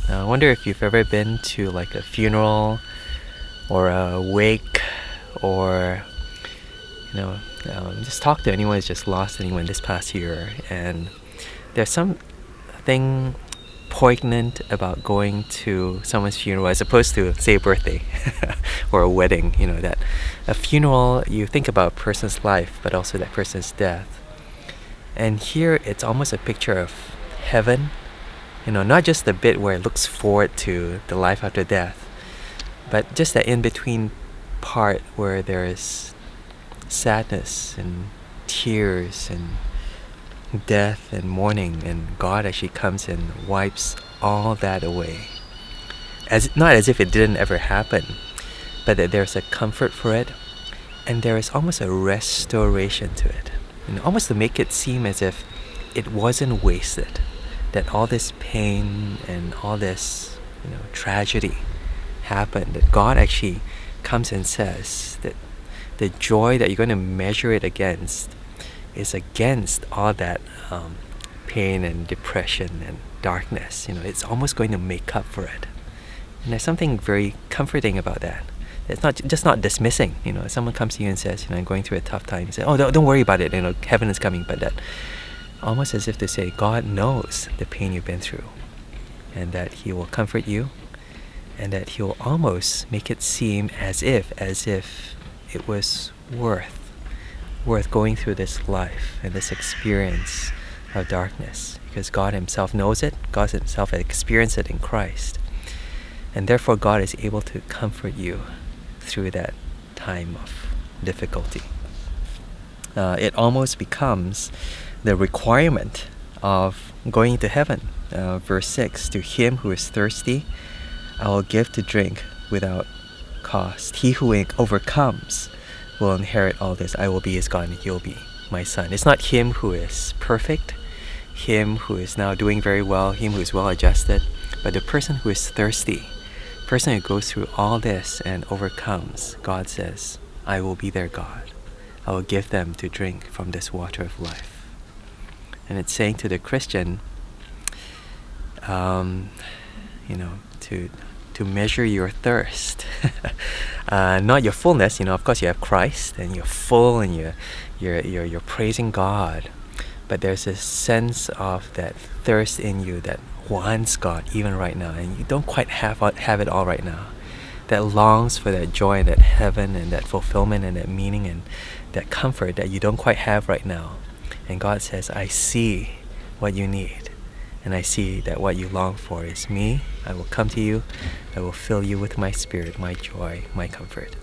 I wonder if you've ever been to like a funeral or a wake, or just talk to anyone who's just lost anyone this past year, and there's something poignant about going to someone's funeral as opposed to, say, a birthday or a wedding. That a funeral, you think about a person's life but also that person's death, and here it's almost a picture of heaven. Not just the bit where it looks forward to the life after death, but just that in-between part where there is sadness and tears and death and mourning, and God actually comes and wipes all that away. Not as if it didn't ever happen, but that there's a comfort for it, and there is almost a restoration to it. Almost to make it seem as if it wasn't wasted, that all this pain and all this tragedy happened, that God actually comes and says that the joy that you're going to measure it against is against all that pain and depression and darkness. It's almost going to make up for it. And there's something very comforting about that. It's not dismissing. If someone comes to you and says, I'm going through a tough time, you say, oh, don't worry about it, heaven is coming. But that almost as if to say, God knows the pain you've been through, and that He will comfort you, and that He will almost make it seem as if it was worth going through this life and this experience of darkness, because God Himself knows it. God Himself has experienced it in Christ, and therefore God is able to comfort you through that time of difficulty. It almost becomes the requirement of going to heaven. Verse 6, to him who is thirsty, I will give to drink without cost. He who overcomes will inherit all this. I will be his God and he will be my son. It's not him who is perfect, him who is now doing very well, him who is well adjusted, but the person who is thirsty, person who goes through all this and overcomes. God says, I will be their God. I will give them to drink from this water of life. And it's saying to the Christian, to measure your thirst, not your fullness. Of course, you have Christ and you're full and you're praising God, but there's a sense of that thirst in you that wants God even right now, and you don't quite have it all right now. That longs for that joy and that heaven and that fulfillment and that meaning and that comfort that you don't quite have right now. And God says, I see what you need, and I see that what you long for is me. I will come to you. I will fill you with my spirit, my joy, my comfort.